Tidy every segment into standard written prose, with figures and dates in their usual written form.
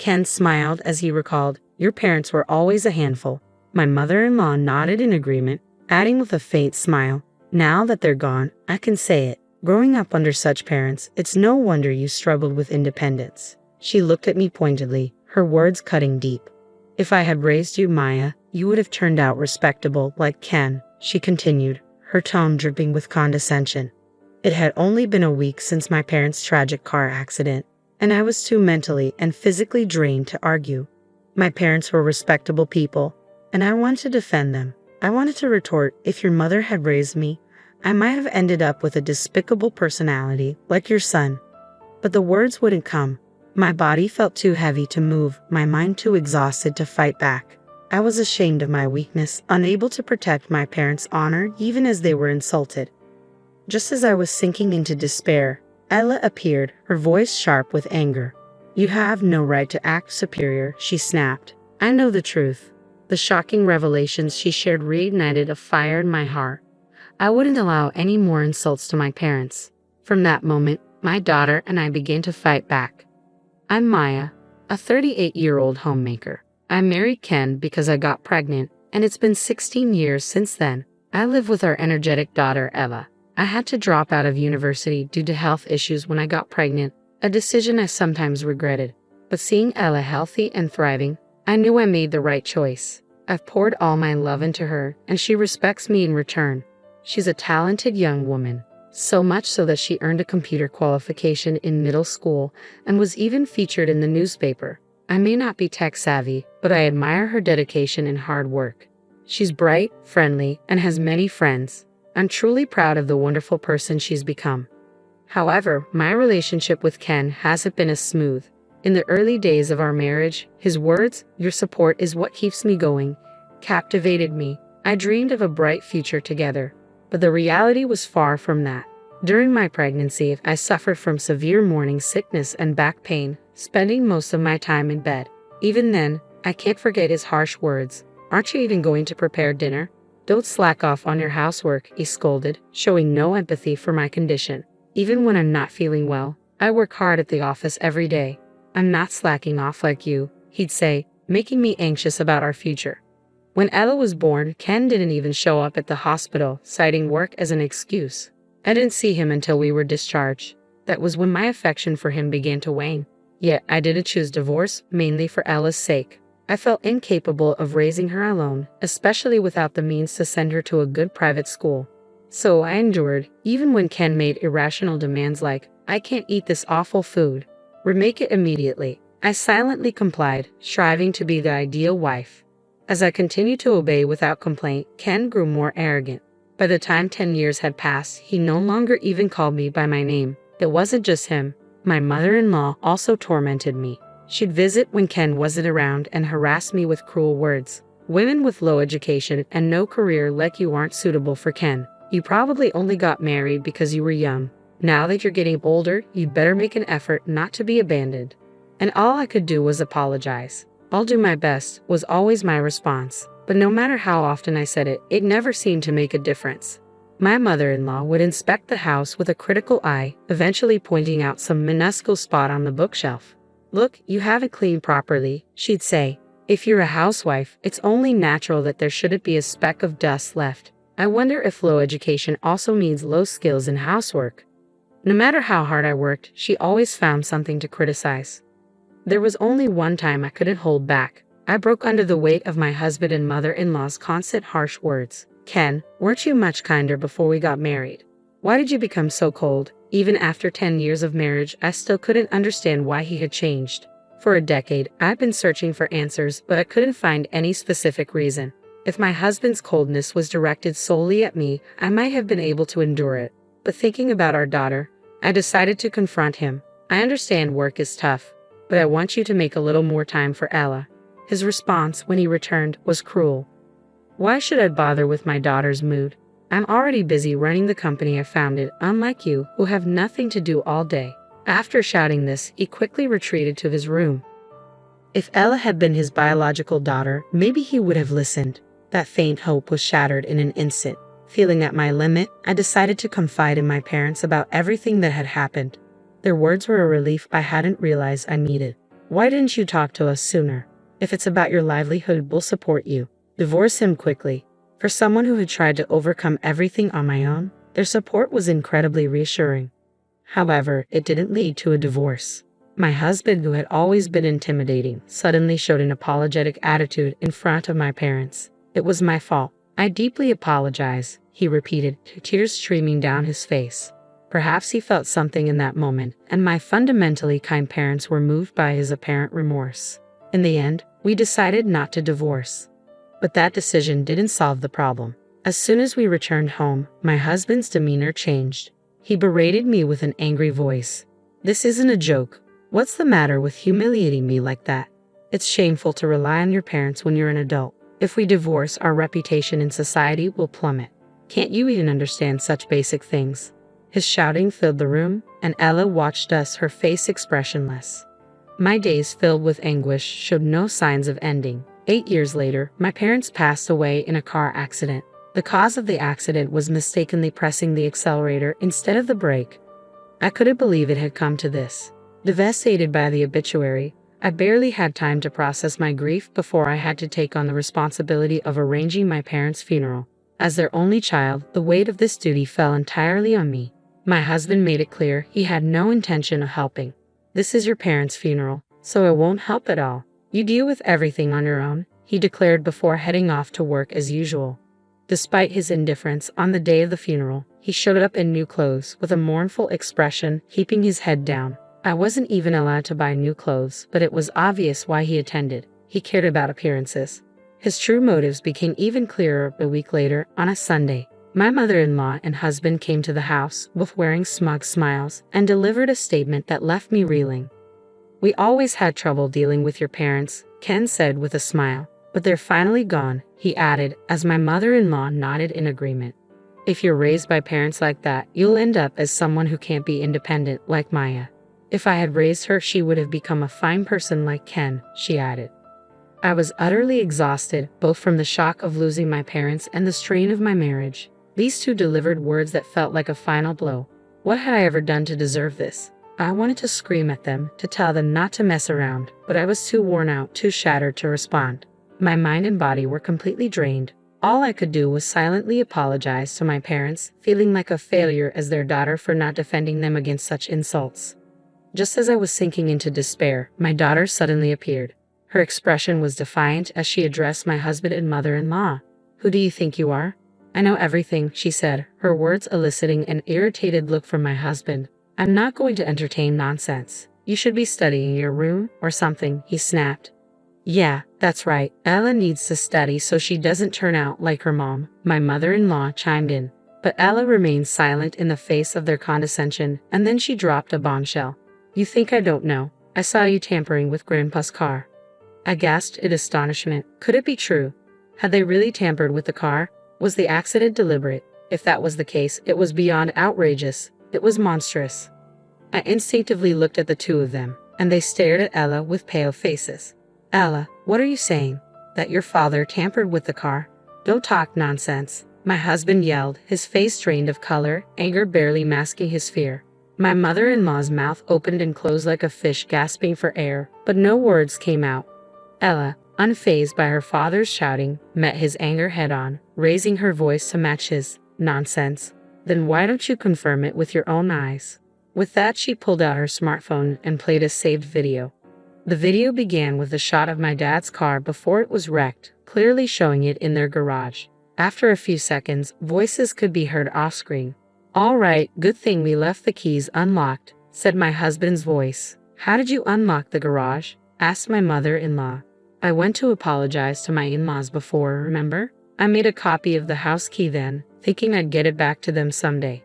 Ken smiled as he recalled, "Your parents were always a handful." My mother-in-law nodded in agreement, adding with a faint smile, "Now that they're gone, I can say it. Growing up under such parents, it's no wonder you struggled with independence." She looked at me pointedly, her words cutting deep. "If I had raised you, Maya, you would have turned out respectable like Ken," she continued, her tone dripping with condescension. It had only been a week since my parents' tragic car accident, and I was too mentally and physically drained to argue. My parents were respectable people, and I wanted to defend them. I wanted to retort, "If your mother had raised me, I might have ended up with a despicable personality like your son." But the words wouldn't come. My body felt too heavy to move, my mind too exhausted to fight back. I was ashamed of my weakness, unable to protect my parents' honor even as they were insulted. Just as I was sinking into despair, Ella appeared, her voice sharp with anger. "You have no right to act superior," she snapped. "I know the truth." The shocking revelations she shared reignited a fire in my heart. I wouldn't allow any more insults to my parents. From that moment, my daughter and I began to fight back. I'm Maya, a 38-year-old homemaker. I married Ken because I got pregnant, and it's been 16 years since then. I live with our energetic daughter, Eva. I had to drop out of university due to health issues when I got pregnant, a decision I sometimes regretted. But seeing Ella healthy and thriving, I knew I made the right choice. I've poured all my love into her, and she respects me in return. She's a talented young woman, so much so that she earned a computer qualification in middle school and was even featured in the newspaper. I may not be tech-savvy, but I admire her dedication and hard work. She's bright, friendly, and has many friends. I'm truly proud of the wonderful person she's become. However, my relationship with Ken hasn't been as smooth. In the early days of our marriage, his words, "Your support is what keeps me going," captivated me. I dreamed of a bright future together, but the reality was far from that. During my pregnancy, I suffered from severe morning sickness and back pain, spending most of my time in bed. Even then, I can't forget his harsh words. "Aren't you even going to prepare dinner? Don't slack off on your housework," he scolded, showing no empathy for my condition. Even when I'm not feeling well, I work hard at the office every day. "I'm not slacking off like you," he'd say, making me anxious about our future. When Ella was born, Ken didn't even show up at the hospital, citing work as an excuse. I didn't see him until we were discharged. That was when my affection for him began to wane. Yet I didn't choose divorce, mainly for Ella's sake. I felt incapable of raising her alone, especially without the means to send her to a good private school. So I endured, even when Ken made irrational demands like, "I can't eat this awful food. Remake it immediately." I silently complied, striving to be the ideal wife. As I continued to obey without complaint, Ken grew more arrogant. By the time 10 years had passed, he no longer even called me by my name. It wasn't just him. My mother-in-law also tormented me. She'd visit when Ken wasn't around and harass me with cruel words. "Women with low education and no career like you aren't suitable for Ken. You probably only got married because you were young. Now that you're getting older, you'd better make an effort not to be abandoned." And all I could do was apologize. "I'll do my best," was always my response. But no matter how often I said it, it never seemed to make a difference. My mother-in-law would inspect the house with a critical eye, eventually pointing out some minuscule spot on the bookshelf. "Look, you haven't cleaned properly," she'd say. "If you're a housewife, it's only natural that there shouldn't be a speck of dust left." I wonder if low education also means low skills in housework. No matter how hard I worked, she always found something to criticize. There was only one time I couldn't hold back. I broke under the weight of my husband and mother-in-law's constant harsh words. "Ken, weren't you much kinder before we got married? Why did you become so cold?" Even after 10 years of marriage, I still couldn't understand why he had changed. For a decade, I'd been searching for answers, but I couldn't find any specific reason. If my husband's coldness was directed solely at me, I might have been able to endure it. But thinking about our daughter, I decided to confront him. "I understand work is tough, but I want you to make a little more time for Ella." His response, when he returned, was cruel. "Why should I bother with my daughter's mood? I'm already busy running the company I founded, unlike you, who have nothing to do all day." After shouting this, he quickly retreated to his room. If Ella had been his biological daughter, maybe he would have listened. That faint hope was shattered in an instant. Feeling at my limit, I decided to confide in my parents about everything that had happened. Their words were a relief I hadn't realized I needed. Why didn't you talk to us sooner? If it's about your livelihood, we'll support you. Divorce him quickly. For someone who had tried to overcome everything on my own, their support was incredibly reassuring. However, it didn't lead to a divorce. My husband, who had always been intimidating, suddenly showed an apologetic attitude in front of my parents. It was my fault. I deeply apologize, he repeated, tears streaming down his face. Perhaps he felt something in that moment, and my fundamentally kind parents were moved by his apparent remorse. In the end, we decided not to divorce. But that decision didn't solve the problem. As soon as we returned home, my husband's demeanor changed. He berated me with an angry voice. "This isn't a joke. What's the matter with humiliating me like that? It's shameful to rely on your parents when you're an adult. If we divorce, our reputation in society will plummet. Can't you even understand such basic things?" His shouting filled the room, and Ella watched us, her face expressionless. My days filled with anguish showed no signs of ending. 8 years later, my parents passed away in a car accident. The cause of the accident was mistakenly pressing the accelerator instead of the brake. I couldn't believe it had come to this. Devastated by the obituary, I barely had time to process my grief before I had to take on the responsibility of arranging my parents' funeral. As their only child, the weight of this duty fell entirely on me. My husband made it clear he had no intention of helping. "This is your parents' funeral, so I won't help at all. You deal with everything on your own," he declared before heading off to work as usual. Despite his indifference, on the day of the funeral, he showed up in new clothes with a mournful expression, keeping his head down. I wasn't even allowed to buy new clothes, but it was obvious why he attended. He cared about appearances. His true motives became even clearer a week later, on a Sunday. My mother-in-law and husband came to the house, both wearing smug smiles, and delivered a statement that left me reeling. "We always had trouble dealing with your parents," Ken said with a smile. "But they're finally gone," he added, as my mother-in-law nodded in agreement. "If you're raised by parents like that, you'll end up as someone who can't be independent, like Maya. If I had raised her, she would have become a fine person like Ken," she added. I was utterly exhausted, both from the shock of losing my parents and the strain of my marriage. These two delivered words that felt like a final blow. What had I ever done to deserve this? I wanted to scream at them, to tell them not to mess around, but I was too worn out, too shattered to respond. My mind and body were completely drained. All I could do was silently apologize to my parents, feeling like a failure as their daughter for not defending them against such insults. Just as I was sinking into despair, my daughter suddenly appeared. Her expression was defiant as she addressed my husband and mother-in-law. "Who do you think you are?" "I know everything," she said, her words eliciting an irritated look from my husband. "I'm not going to entertain nonsense. You should be studying in your room or something," he snapped. "Yeah, that's right. Ella needs to study so she doesn't turn out like her mom," my mother-in-law chimed in. But Ella remained silent in the face of their condescension, and then she dropped a bombshell. "You think I don't know? I saw you tampering with Grandpa's car." I gasped in astonishment. Could it be true? Had they really tampered with the car? Was the accident deliberate? If that was the case, it was beyond outrageous. It was monstrous. I instinctively looked at the two of them, and they stared at Ella with pale faces. "Ella, what are you saying? That your father tampered with the car? Don't talk nonsense," my husband yelled, his face drained of color, anger barely masking his fear. My mother-in-law's mouth opened and closed like a fish gasping for air, but no words came out. Ella, unfazed by her father's shouting, met his anger head-on, raising her voice to match his. "Nonsense. Then why don't you confirm it with your own eyes?" With that, she pulled out her smartphone and played a saved video. The video began with a shot of my dad's car before it was wrecked, clearly showing it in their garage. After a few seconds, voices could be heard off-screen. "All right, good thing we left the keys unlocked," said my husband's voice. "How did you unlock the garage?" asked my mother-in-law. "I went to apologize to my in-laws before, remember? I made a copy of the house key then, thinking I'd get it back to them someday.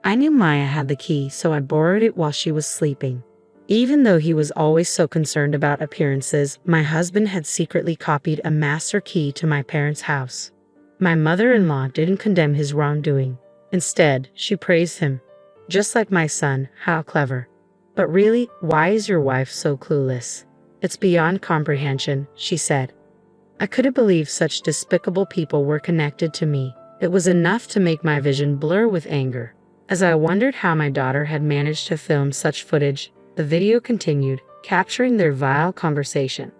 I knew Maya had the key, so I borrowed it while she was sleeping." Even though he was always so concerned about appearances, my husband had secretly copied a master key to my parents' house. My mother-in-law didn't condemn his wrongdoing. Instead, she praised him. "Just like my son, how clever. But really, why is your wife so clueless? It's beyond comprehension," she said. I couldn't believe such despicable people were connected to me. It was enough to make my vision blur with anger. As I wondered how my daughter had managed to film such footage, the video continued. capturing their vile conversation.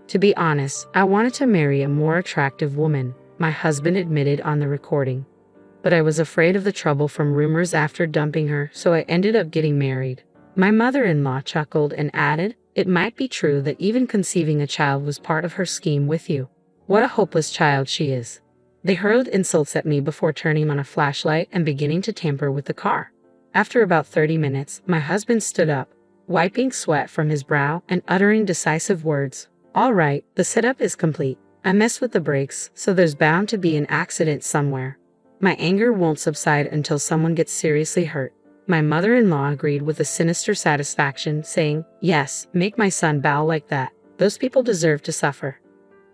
To be honest, I wanted to marry a more attractive woman, my husband admitted on the recording. But I was afraid of the trouble from rumors after dumping her, so I ended up getting married. My mother-in-law chuckled and added, "It might be true that even conceiving a child was part of her scheme with you. What a hopeless child she is." They hurled insults at me before turning on a flashlight and beginning to tamper with the car. After about 30 minutes, my husband stood up, wiping sweat from his brow and uttering decisive words. "All right, the setup is complete. I messed with the brakes, so there's bound to be an accident somewhere. My anger won't subside until someone gets seriously hurt." My mother-in-law agreed with a sinister satisfaction, saying, "Yes, make my son bow like that. Those people deserve to suffer."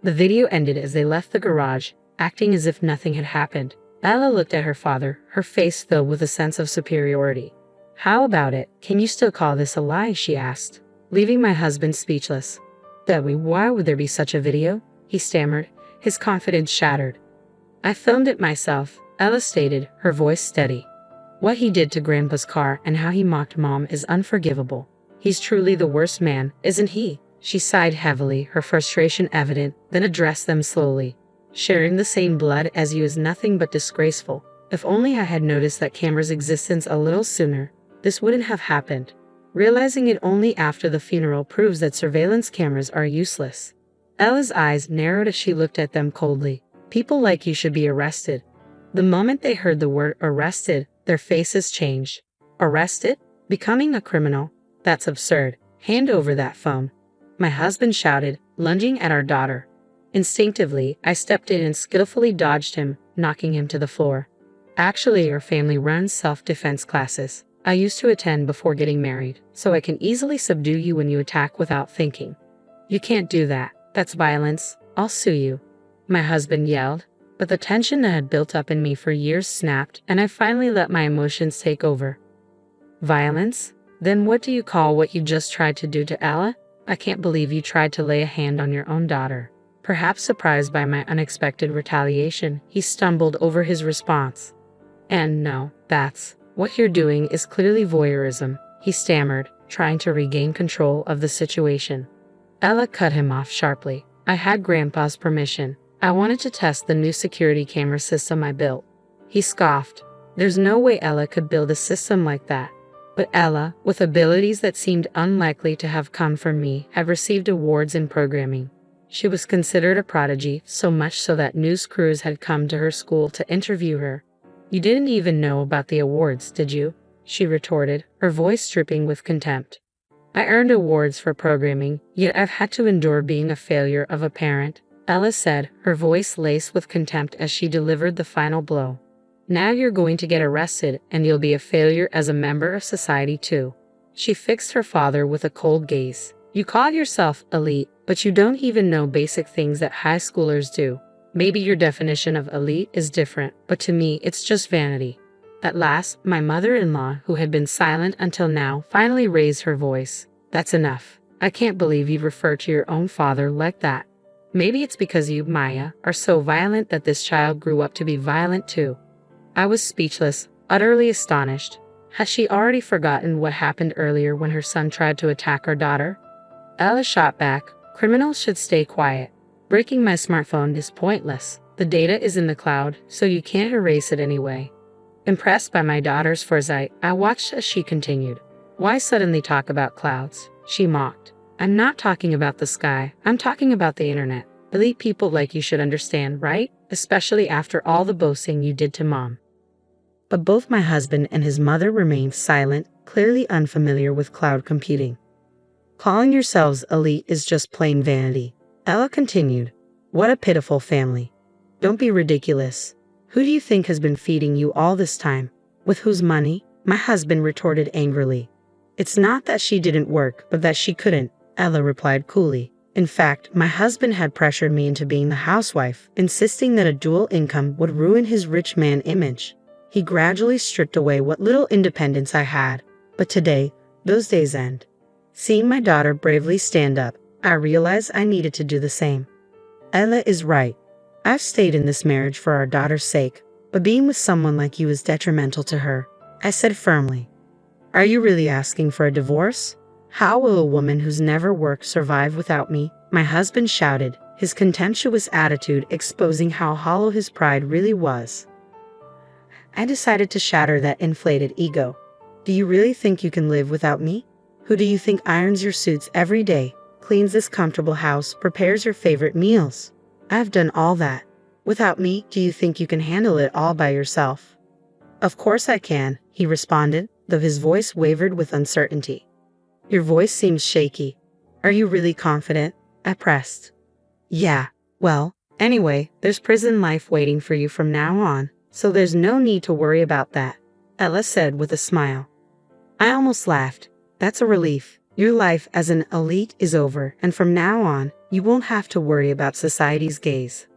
The video ended as they left the garage, acting as if nothing had happened. Ella looked at her father, her face filled with a sense of superiority. "How about it? Can you still call this a lie?" she asked, leaving my husband speechless. "Debbie, why would there be such a video?" he stammered, his confidence shattered. "I filmed it myself," Ella stated, her voice steady. "What he did to Grandpa's car and how he mocked Mom is unforgivable. He's truly the worst man, isn't he?" She sighed heavily, her frustration evident, then addressed them slowly. "Sharing the same blood as you is nothing but disgraceful. If only I had noticed that camera's existence a little sooner, this wouldn't have happened. Realizing it only after the funeral proves that surveillance cameras are useless." Ella's eyes narrowed as she looked at them coldly. "People like you should be arrested." The moment they heard the word arrested, their faces changed. "Arrested? Becoming a criminal? That's absurd. Hand over that phone," my husband shouted, lunging at our daughter. Instinctively, I stepped in and skillfully dodged him, knocking him to the floor. "Actually, our family runs self-defense classes. I used to attend before getting married, so I can easily subdue you when you attack without thinking." "You can't do that. That's violence. I'll sue you," my husband yelled. But the tension that had built up in me for years snapped, and I finally let my emotions take over. "Violence? Then what do you call what you just tried to do to Ella? I can't believe you tried to lay a hand on your own daughter." Perhaps surprised by my unexpected retaliation, he stumbled over his response. "And no, what you're doing is clearly voyeurism," he stammered, trying to regain control of the situation. Ella cut him off sharply. "I had Grandpa's permission. I wanted to test the new security camera system I built." He scoffed. There's no way Ella could build a system like that. But Ella, with abilities that seemed unlikely to have come from me, had received awards in programming. She was considered a prodigy, so much so that news crews had come to her school to interview her. "You didn't even know about the awards, did you?" she retorted, her voice dripping with contempt. "I earned awards for programming, yet I've had to endure being a failure of a parent," Ella said, her voice laced with contempt as she delivered the final blow. "Now you're going to get arrested, and you'll be a failure as a member of society too." She fixed her father with a cold gaze. "You call yourself elite, but you don't even know basic things that high schoolers do. Maybe your definition of elite is different, but to me it's just vanity." At last, my mother-in-law, who had been silent until now, finally raised her voice. "That's enough. I can't believe you'd refer to your own father like that. Maybe it's because you, Maya, are so violent that this child grew up to be violent too." I was speechless, utterly astonished. Had she already forgotten what happened earlier when her son tried to attack our daughter? Ella shot back, "Criminals should stay quiet. Breaking my smartphone is pointless. The data is in the cloud, so you can't erase it anyway." Impressed by my daughter's foresight, I watched as she continued. "Why suddenly talk about clouds?" she mocked. "I'm not talking about the sky. I'm talking about the internet. Elite people like you should understand, right? Especially after all the boasting you did to Mom." But both my husband and his mother remained silent, clearly unfamiliar with cloud computing. "Calling yourselves elite is just plain vanity," Ella continued. "What a pitiful family. Don't be ridiculous. Who do you think has been feeding you all this time? With whose money?" my husband retorted angrily. "It's not that she didn't work, but that she couldn't," Ella replied coolly. "In fact, my husband had pressured me into being the housewife, insisting that a dual income would ruin his rich man image. He gradually stripped away what little independence I had. But today, those days end. Seeing my daughter bravely stand up, I realized I needed to do the same. Ella is right. I've stayed in this marriage for our daughter's sake, but being with someone like you is detrimental to her," I said firmly. "Are you really asking for a divorce?" How will a woman who's never worked survive without me? My husband shouted, his contemptuous attitude exposing how hollow his pride really was. I decided to shatter that inflated ego. Do you really think you can live without me? Who do you think irons your suits every day, cleans this comfortable house, prepares your favorite meals? I've done all that. Without me, do you think you can handle it all by yourself? Of course I can, he responded, though his voice wavered with uncertainty. Your voice seems shaky. Are you really confident? I pressed. Yeah, well, anyway, there's prison life waiting for you from now on, so there's no need to worry about that, Ella said with a smile. I almost laughed. That's a relief. Your life as an elite is over, and from now on, you won't have to worry about society's gaze.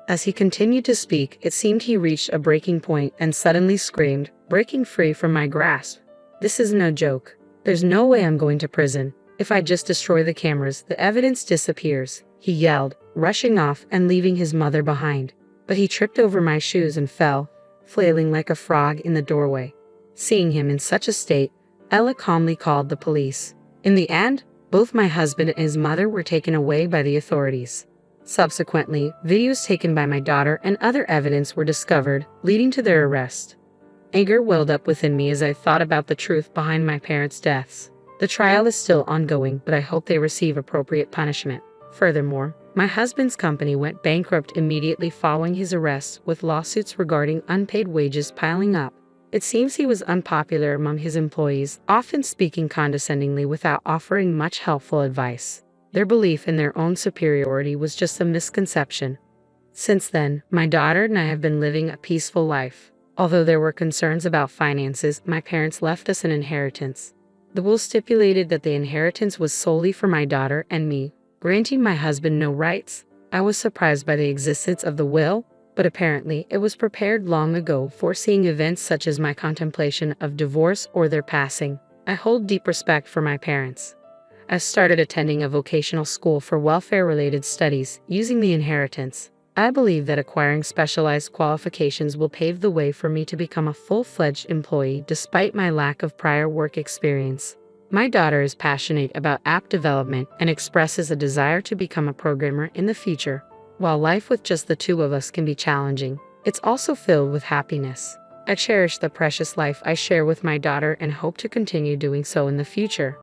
As he continued to speak, it seemed he reached a breaking point and suddenly screamed, breaking free from my grasp. This is no joke. There's no way I'm going to prison. If I just destroy the cameras, the evidence disappears, he yelled, rushing off and leaving his mother behind. But he tripped over my shoes and fell, flailing like a frog in the doorway. Seeing him in such a state, Ella calmly called the police. In the end, both my husband and his mother were taken away by the authorities. Subsequently, videos taken by my daughter and other evidence were discovered, leading to their arrest. Anger welled up within me as I thought about the truth behind my parents' deaths. The trial is still ongoing, but I hope they receive appropriate punishment. Furthermore, my husband's company went bankrupt immediately following his arrest, with lawsuits regarding unpaid wages piling up. It seems he was unpopular among his employees, often speaking condescendingly without offering much helpful advice. Their belief in their own superiority was just a misconception. Since then, my daughter and I have been living a peaceful life. Although there were concerns about finances, my parents left us an inheritance. The will stipulated that the inheritance was solely for my daughter and me, granting my husband no rights. I was surprised by the existence of the will, but apparently it was prepared long ago, foreseeing events such as my contemplation of divorce or their passing. I hold deep respect for my parents. I started attending a vocational school for welfare-related studies using the inheritance. I believe that acquiring specialized qualifications will pave the way for me to become a full-fledged employee despite my lack of prior work experience. My daughter is passionate about app development and expresses a desire to become a programmer in the future. While life with just the two of us can be challenging, it's also filled with happiness. I cherish the precious life I share with my daughter and hope to continue doing so in the future.